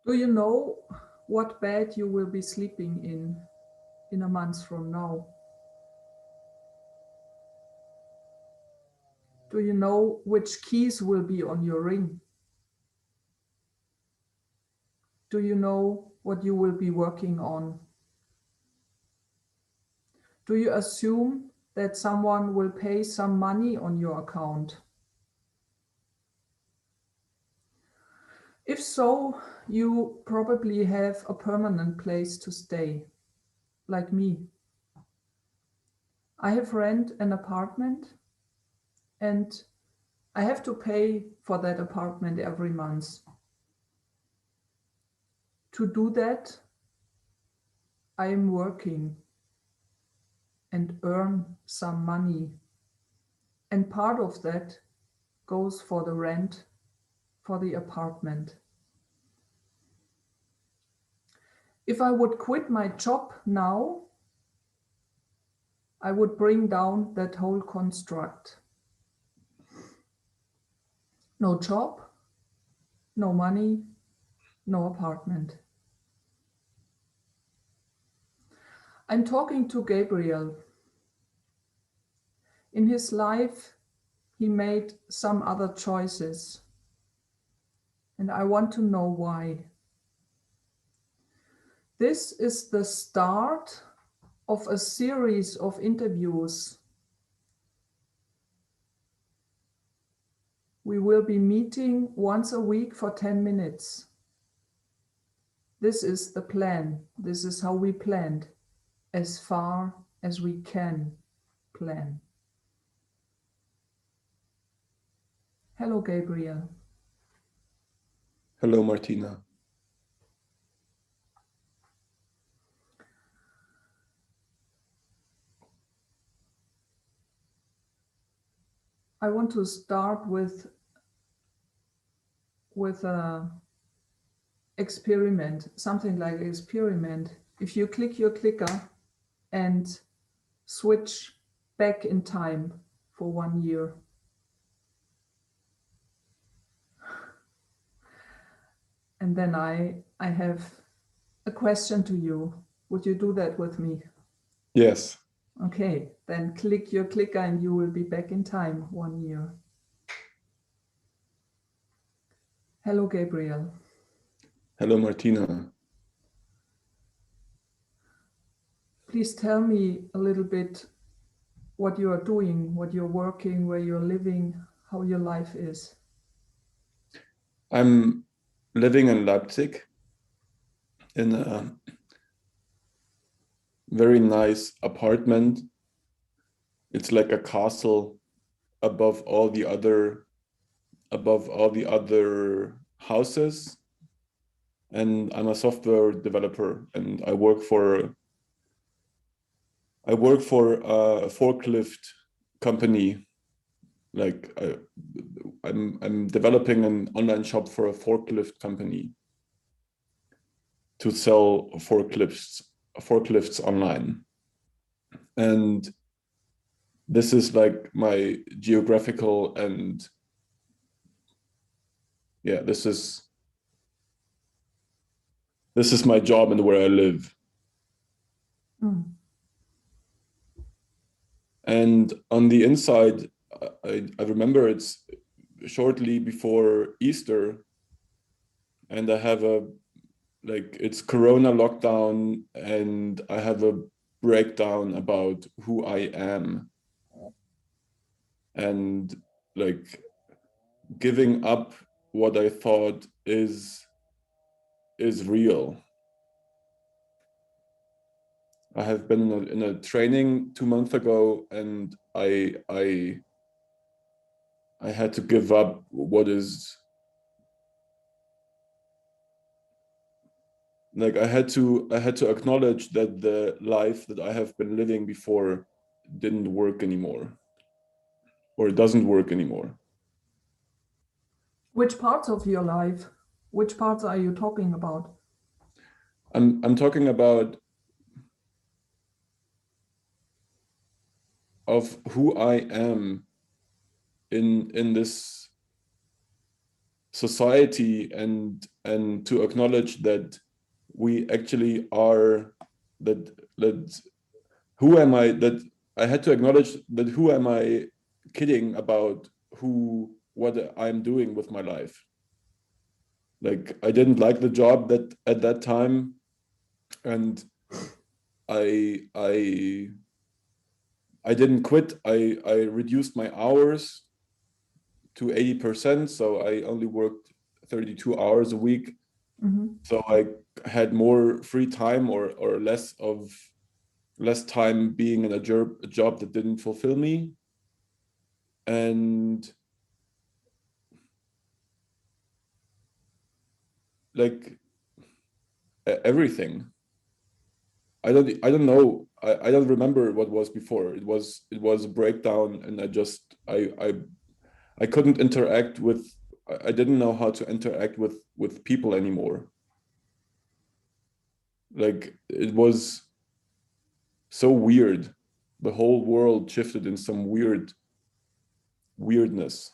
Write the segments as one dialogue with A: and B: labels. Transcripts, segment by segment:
A: Do you know what bed you will be sleeping in a month from now? Do you know which keys will be on your ring? Do you know what you will be working on? Do you assume that someone will pay some money on your account? If so, you probably have a permanent place to stay, like me. I have rent an apartment and I have to pay for that apartment every month. To do that, I am working and earn some money. And part of that goes for the rent for the apartment. If I would quit my job now, I would bring down that whole construct. No job, no money, no apartment. I'm talking to Gabriel. In his life, he made some other choices, and I want to know why. This is the start of a series of interviews. We will be meeting once a week for 10 minutes. This is the plan. This is how we planned, as far as we can plan. Hello, Gabriel.
B: Hello, Martina.
A: I want to start with a experiment, something like experiment. If you click your clicker and switch back in time for 1 year. And then I have a question to you. Would you do that with me?
B: Yes.
A: Okay, then click your clicker and you will be back in time 1 year. Hello, Gabriel.
B: Hello, Martina.
A: Please tell me a little bit what you are doing, what you're working, where you're living, how your life is.
B: I'm living in Leipzig in a very nice apartment. It's like a castle above all the other houses. And I'm a software developer, and I work for a forklift company. Like I'm developing an online shop for a forklift company to sell forklifts online. And this is like my geographical, and yeah, this is my job and where I live. And on the inside, I remember it's shortly before Easter, and I have it's Corona lockdown, and I have a breakdown about who I am, and like giving up what I thought is real. I have been in a training 2 months ago, and I had to give up what is like I had to acknowledge that the life that I have been living before didn't work anymore, or it doesn't work anymore.
A: Which parts of your life? Which parts are you talking about?
B: I'm talking about of who I am in this society and to acknowledge that we actually are, that who am I, that I had to acknowledge that who am I kidding about what I'm doing with my life. Like, I didn't like the job that at that time, and I I I didn't quit. I reduced my hours to 80%, so I only worked 32 hours a week. So I had more free time, or less time being in a job that didn't fulfill me. And like everything. I don't know. I don't remember what was before. It was a breakdown, and I couldn't interact with. I didn't know how to interact with people anymore. Like, it was so weird. The whole world shifted in some weirdness.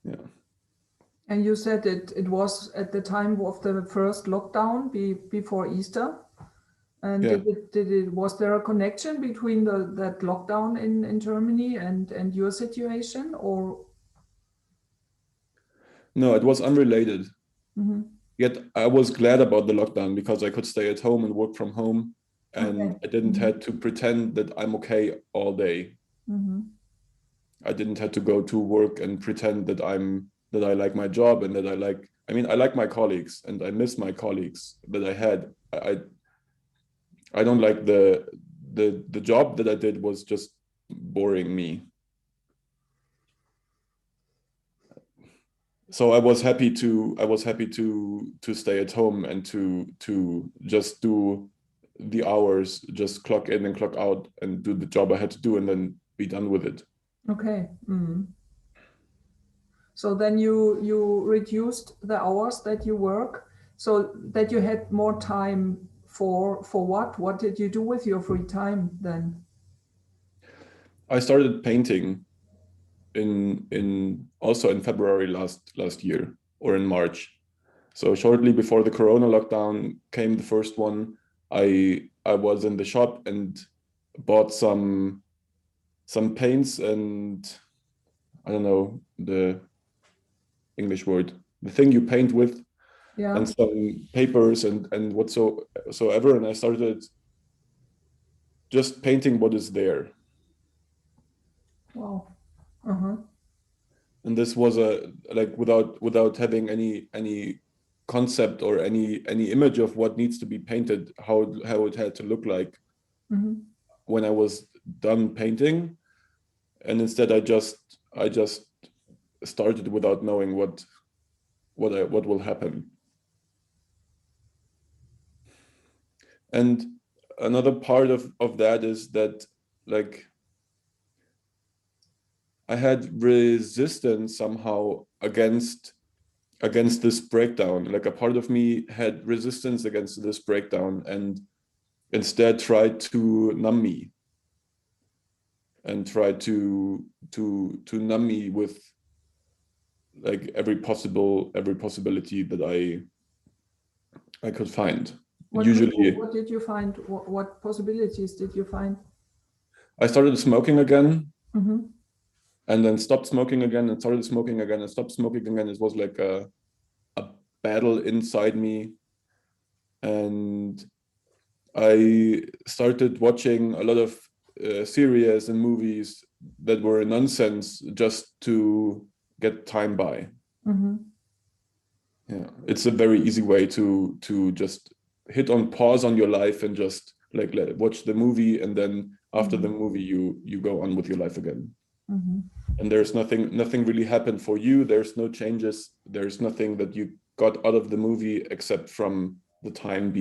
B: Yeah.
A: And you said it was at the time of the first lockdown before Easter. And
B: Yeah.
A: was there a connection between that lockdown in Germany and your situation, or?
B: No, it was unrelated.
A: Mhm.
B: Yet I was glad about the lockdown because I could stay at home and work from home,
A: Okay.
B: and I didn't
A: Mhm.
B: have to pretend that I'm okay all day.
A: Mhm.
B: I didn't have to go to work and pretend that I like my job and that I like my colleagues and I miss my colleagues that I had. I don't like the job that I did was just boring me. So I was happy to stay at home and to just do the hours, just clock in and clock out and do the job I had to do and then be done with it.
A: Okay. So then you reduced the hours that you work, so that you had more time for what? What did you do with your free time then?
B: I started painting in also in February last year, or in March. So shortly before the Corona lockdown came, the first one, I was in the shop and bought some paints and I don't know the English word, the thing you paint with,
A: Yeah.
B: and some papers and whatsoever. And I started just painting what is there.
A: Wow. Uh-huh.
B: And this was a like without having any concept or any image of what needs to be painted, how it had to look like
A: Mhm.
B: when I was done painting. And instead I just started without knowing what will happen. And another part of that is that, like, I had resistance somehow against this breakdown. Like, a part of me had resistance against this breakdown and instead tried to numb me and tried to numb me with like every possibility that I could find. Usually
A: What did you find? What possibilities did you find?
B: I started smoking again
A: Mm-hmm.
B: and then stopped smoking again and started smoking again and stopped smoking again. It was like a battle inside me. And I started watching a lot of series and movies that were nonsense just to get time by.
A: Mm-hmm.
B: Yeah, it's a very easy way to just hit on pause on your life and just like watch the movie, and then after the
A: Mm-hmm.
B: movie you go on with your life again.
A: Mm-hmm.
B: And there's nothing really happened for you. There's no changes. There's nothing that you got out of the movie except from the time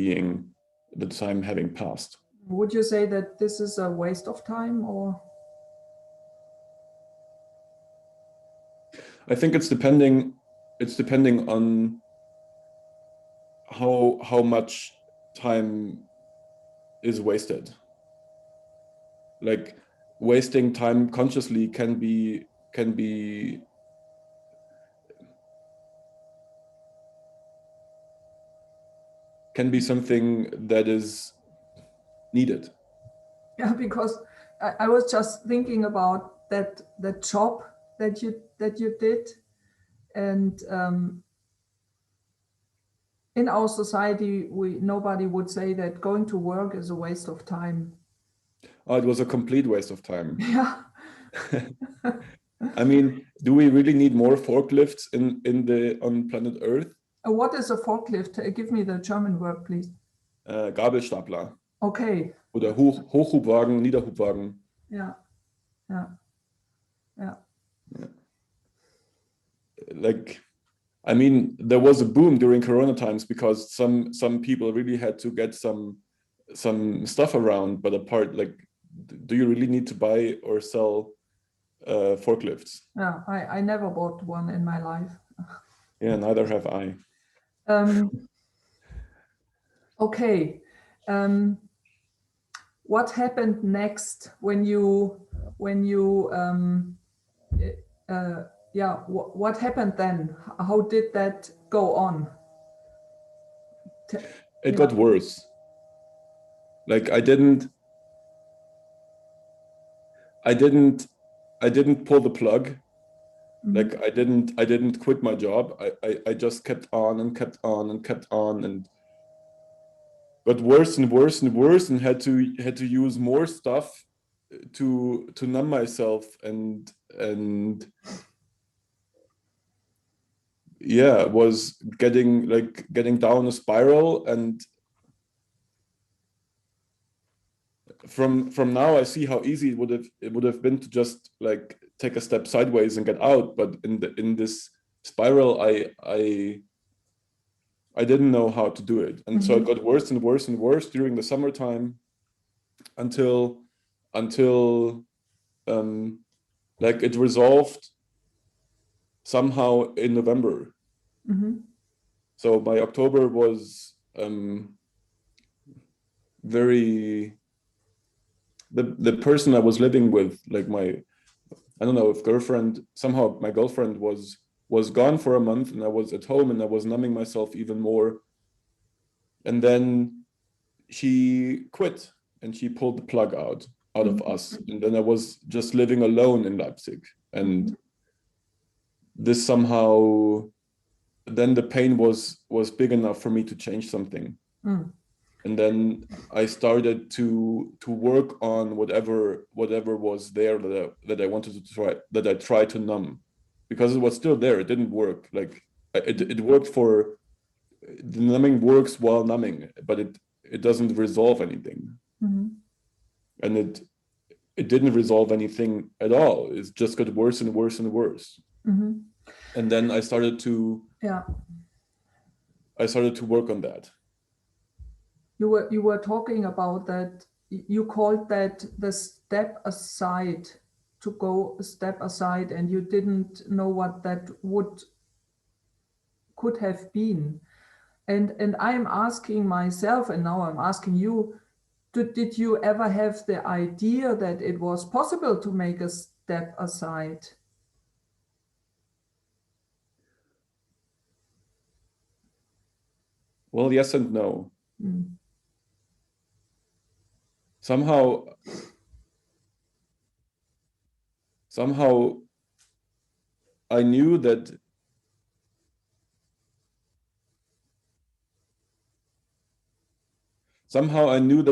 B: having passed.
A: Would you say that this is a waste of time, or?
B: I think it's depending on how much time is wasted. Like, wasting time consciously can be can be something that is needed.
A: Yeah, because I was just thinking about that job that you did, and in our society, nobody would say that going to work is a waste of time.
B: Oh, it was a complete waste of time.
A: Yeah.
B: I mean, do we really need more forklifts on planet Earth?
A: What is a forklift? Give me the German word, please.
B: Gabelstapler.
A: Okay.
B: Oder Hochhubwagen, Niederhubwagen.
A: Yeah. Yeah. Yeah.
B: Like, I mean, there was a boom during Corona times because some people really had to get some stuff around. But apart, like, do you really need to buy or sell forklifts?
A: Yeah. I never bought one in my life.
B: Yeah, neither have I.
A: Okay. What happened next when you yeah, what happened then? How did that go on?
B: It got worse. Like I didn't pull the plug. Like I didn't quit my job. I just kept on and kept on and kept on and got worse and worse and worse and had to use more stuff to numb myself and yeah, was getting down a spiral. And from now I see how easy it would have been to just like take a step sideways and get out, but in this spiral I didn't know how to do it. And so it got worse and worse and worse during the summertime until like it resolved somehow in November. So by October was very the person I was living with, like I don't know if girlfriend, somehow my girlfriend was gone for a month and I was at home and I was numbing myself even more. And then she quit and she pulled the plug out of us. And then I was just living alone in Leipzig. And this somehow, then the pain was big enough for me to change something. And then I started to work on whatever was there that I wanted to try, that I tried to numb, because it was still there. It didn't work. Like it worked for, the numbing works while numbing, but it doesn't resolve anything. And it didn't resolve anything at all. It just got worse and worse and worse. And then I started to work on that.
A: You were talking about that. You called that the step aside, to go a step aside, and you didn't know what that could have been. And I'm asking myself, and now I'm asking you, did you ever have the idea that it was possible to make a step aside?
B: Well, yes and no. Somehow I knew that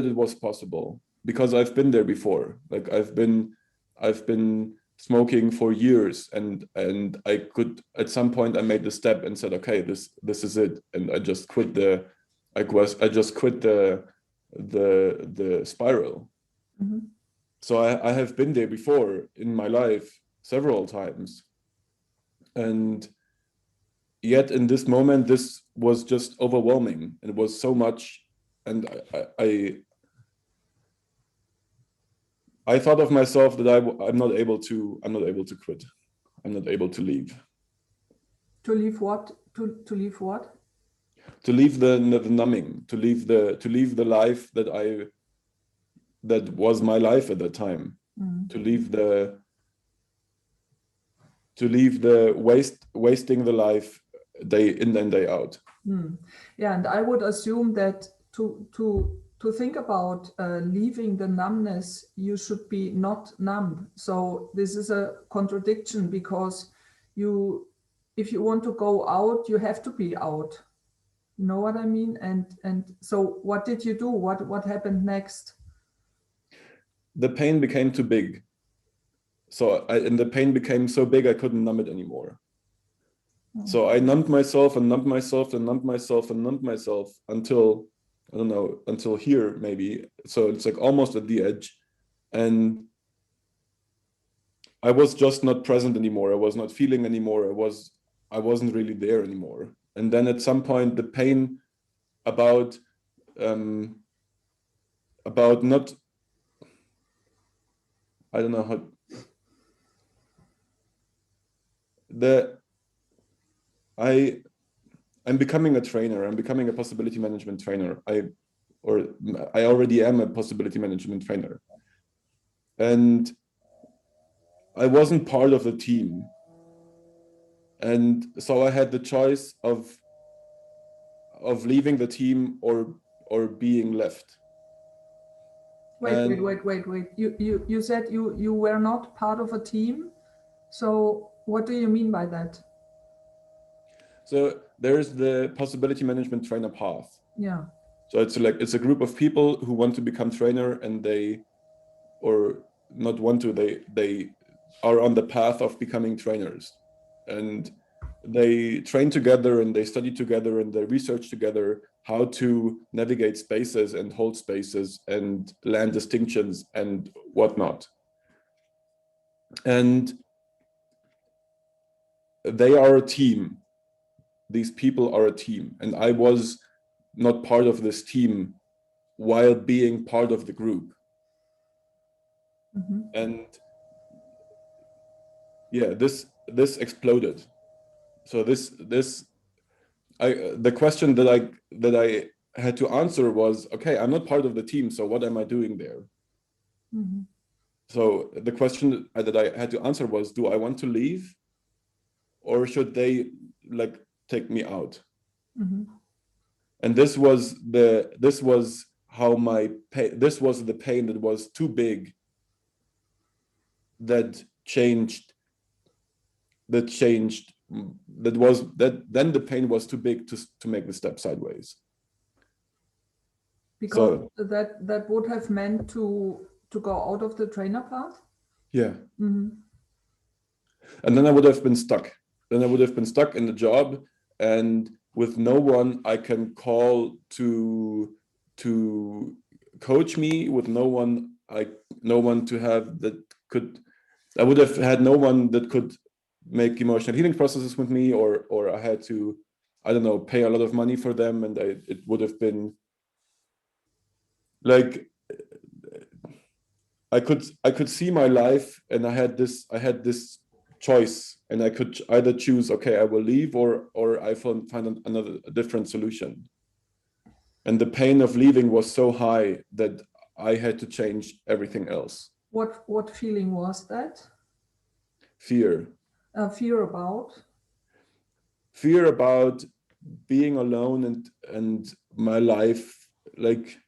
B: it was possible, because I've been there before. Like I've been smoking for years, and I could, at some point I made the step and said, okay, this is it. And I just quit the spiral. So I have been there before in my life several times. And yet in this moment, this was just overwhelming. It was so much. And I thought of myself that I'm not able to quit. I'm not able to leave.
A: To leave what? To leave what?
B: To leave the numbing, to leave the life that was my life at that time. To leave the wasting the life day in and day out.
A: Yeah, and I would assume that to think about leaving the numbness, you should be not numb. So this is a contradiction because you, if you want to go out, you have to be out. You know what I mean? And so what did you do? What happened next?
B: The pain became too big. And the pain became so big I couldn't numb it anymore. So I numbed myself and numbed myself and numbed myself and numbed myself until, I don't know, until here maybe. So it's like almost at the edge. And I was just not present anymore. I was not feeling anymore. I wasn't really there anymore. And then at some point the pain about not, I don't know how, I'm becoming a trainer. I'm becoming a possibility management trainer. I already am a possibility management trainer. And I wasn't part of the team. And so I had the choice of leaving the team or being left.
A: Wait. You said you were not part of a team. So what do you mean by that?
B: So there's the possibility management trainer path.
A: Yeah.
B: So it's a group of people who want to become trainer, and they are on the path of becoming trainers, and they train together and they study together and they research together how to navigate spaces and hold spaces and land distinctions and whatnot. And they are a team. These people are a team, and I was not part of this team while being part of the group. And yeah, this exploded. So the question that I had to answer was, okay, I'm not part of the team, so what am I doing there? So the question that I had to answer was, do I want to leave, or should they like take me out? And this was how this was the pain that was too big, that changed then the pain was too big to make the step sideways.
A: Because so, that would have meant to go out of the trainer path?
B: Yeah. And then I would have been stuck. Then I would have been stuck in the job, and with no one I can call to coach me, with no one to have that could, I would have had no one that could make emotional healing processes with me, or I had to, I don't know, pay a lot of money for them, and it would have been like, I could see my life, and I had this choice, and I could either choose, okay, I will leave, or I find a different solution. And the pain of leaving was so high that I had to change everything else.
A: What feeling was that?
B: Fear.
A: Fear about?
B: Fear about being alone and my life, like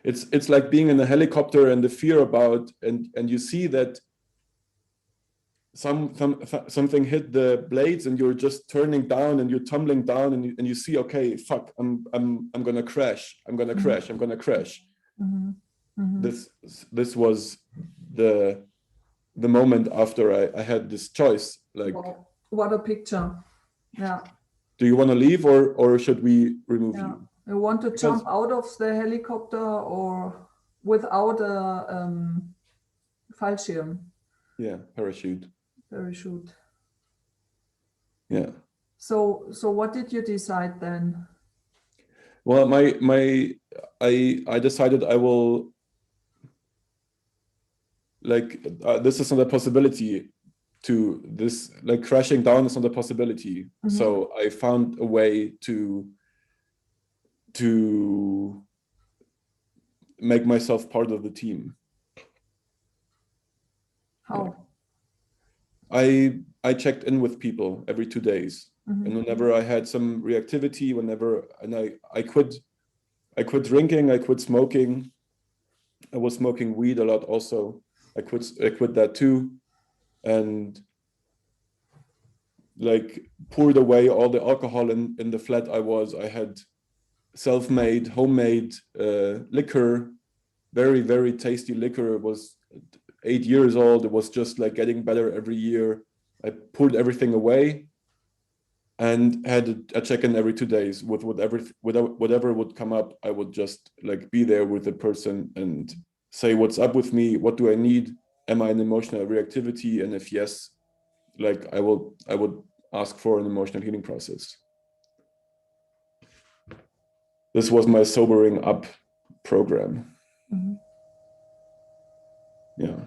B: it's like being in a helicopter, and the fear about, and you see that something hit the blades, and you're just turning down and you're tumbling down, and you see, okay, fuck, I'm gonna crash. I'm gonna crash. This was the moment after I had this choice, like,
A: wow, what a picture. Yeah.
B: Do you want to leave, or should we remove you?
A: You want to jump out of the helicopter, or without a Fallschirm?
B: Yeah, parachute. Yeah.
A: So what did you decide then?
B: Well, I decided I will, like, this is not a possibility. To this, like, crashing down is not a possibility. So I found a way to make myself part of the team.
A: How?
B: I checked in with people every 2 days. And whenever I had some reactivity, I quit drinking, I quit smoking. I was smoking weed a lot also. I quit that too. And like poured away all the alcohol in the flat I had self-made, homemade liquor, very, very tasty liquor. It was 8 years old. It was just like getting better every year. I pulled everything away and had a check-in every 2 days with whatever would come up. I would just like be there with the person and say, what's up with me? What do I need? Am I in emotional reactivity? And if yes, like I would ask for an emotional healing process. This was my sobering up program. Yeah.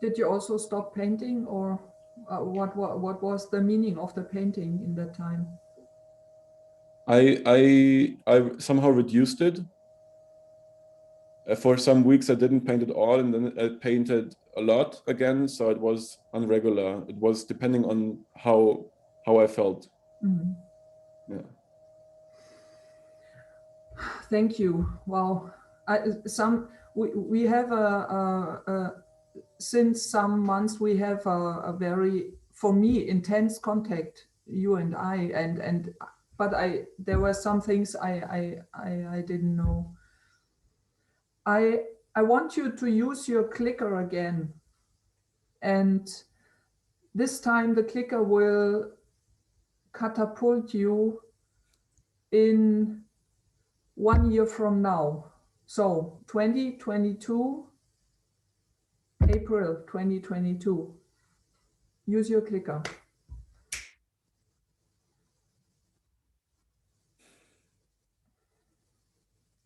A: Did you also stop painting, or what was the meaning of the painting in that time?
B: I somehow reduced it. For some weeks I didn't paint at all, and then I painted a lot again. So it was unregular. It was depending on how I felt. Yeah.
A: Thank you. Wow. We have since some months we have a very, for me, intense contact, you and I, but there were some things I didn't know. I want you to use your clicker again, and this time the clicker will catapult you in 1 year from now. So 2022, April 2022. Use your clicker.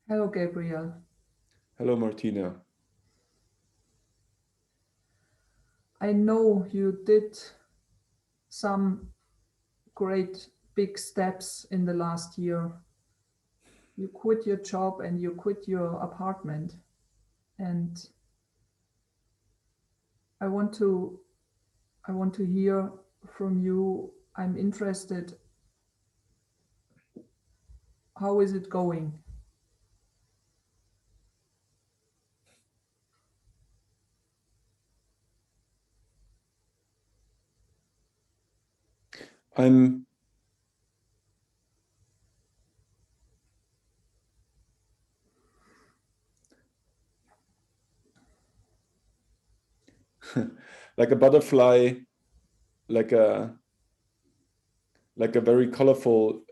A: Hello, Gabriel.
B: Hello, Martina.
A: I know you did some great big steps in the last year. You quit your job and you quit your apartment. And I want to hear from you. I'm interested. How is it going?
B: I'm like a butterfly, like a very colorful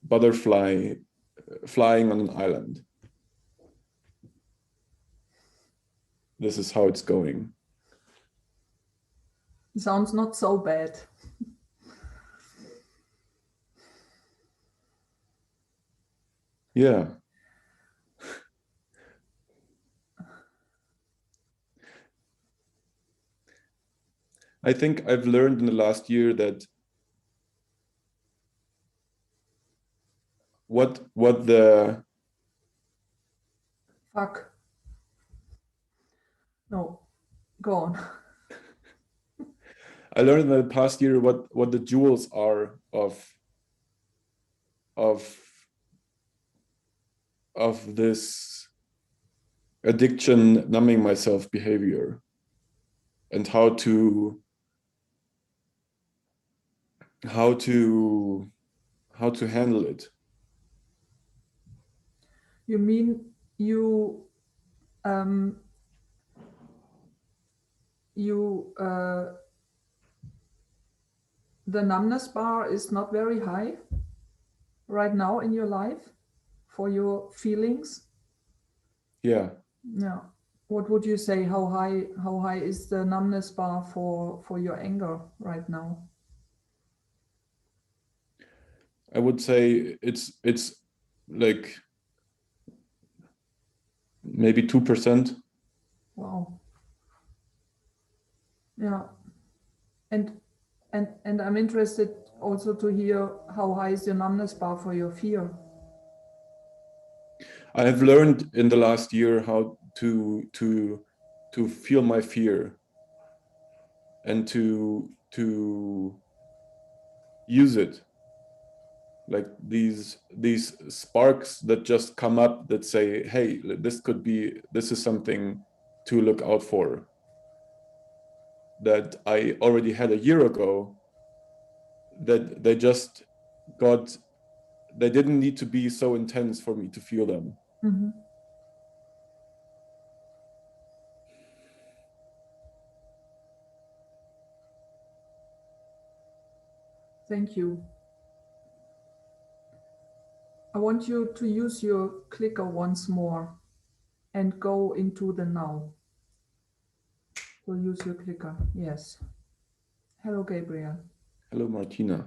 B: butterfly flying on an island. This is how it's going.
A: Sounds not so bad.
B: Yeah. I think I've learned in the last year that what the
A: Fuck. No, go on.
B: I learned in the past year what the jewels are of this addiction numbing myself behavior, and how to handle it.
A: You mean you the numbness bar is not very high right now in your life for your feelings?
B: Yeah.
A: Yeah. What would you say? How high is the numbness bar for your anger right now?
B: I would say it's like maybe 2%.
A: Wow. Yeah. And I'm interested also to hear how high is your numbness bar for your fear.
B: I have learned in the last year how to feel my fear, and to use it. Like these sparks that just come up that say, hey, this is something to look out for, that I already had a year ago, that they didn't need to be so intense for me to feel them.
A: Mm-hmm. Thank you. I want you to use your clicker once more and go into the now. So use your clicker. Yes. Hello, Gabriel.
B: Hello, Martina.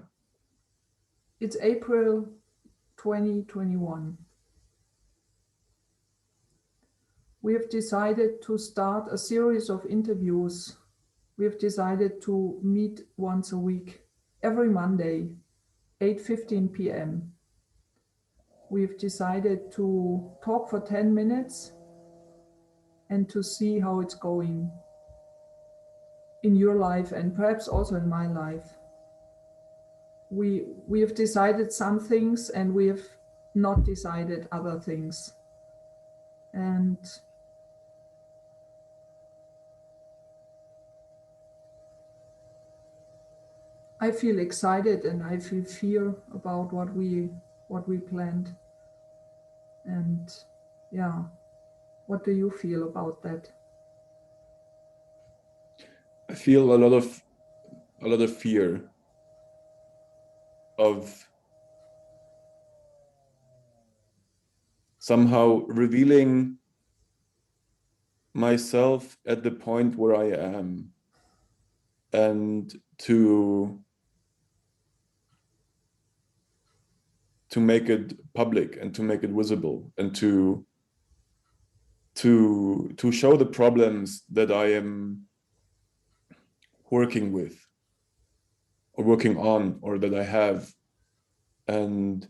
A: It's April 2021. We have decided to start a series of interviews. We have decided to meet once a week, every Monday, 8:15 p.m. We've decided to talk for 10 minutes and to see how it's going in your life and perhaps also in my life. We have decided some things and we have not decided other things. And I feel excited and I feel fear about what we planned. And yeah, what do you feel about that?
B: I feel a lot of fear of somehow revealing myself at the point where I am, and to make it public and to make it visible, and to show the problems that I am working with or working on, or that I have, and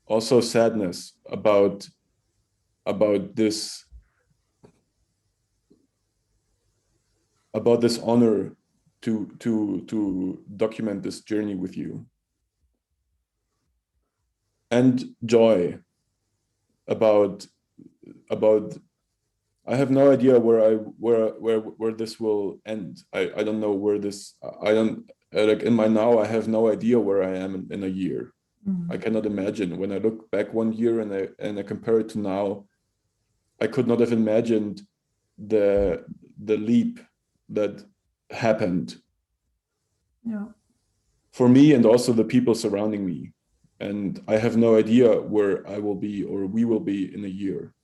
B: also sadness about this honor to document this journey with you, and joy about I have no idea where this will end. I don't know where this, I don't, like in my now, I have no idea where I am in a year. I cannot imagine. When I look back 1 year and I compare it to now, I could not have imagined the leap that happened.
A: Yeah.
B: For me and also the people surrounding me. And I have no idea where I will be or we will be in a year.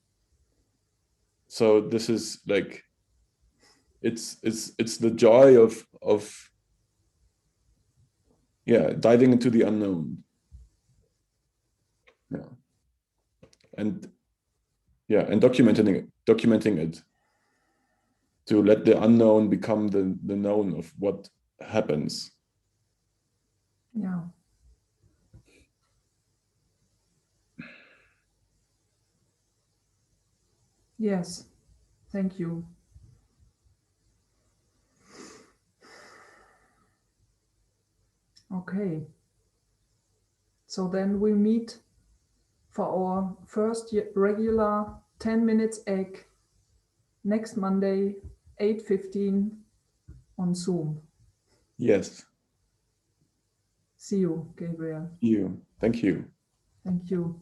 B: So this is like, it's the joy of diving into the unknown. Yeah. And documenting it to let the unknown become the known of what happens.
A: Yeah. Yes. Thank you. Okay. So then we meet for our first regular 10 minutes egg next Monday, 8:15 on Zoom.
B: Yes.
A: See you, Gabriel.
B: You. Thank you.
A: Thank you.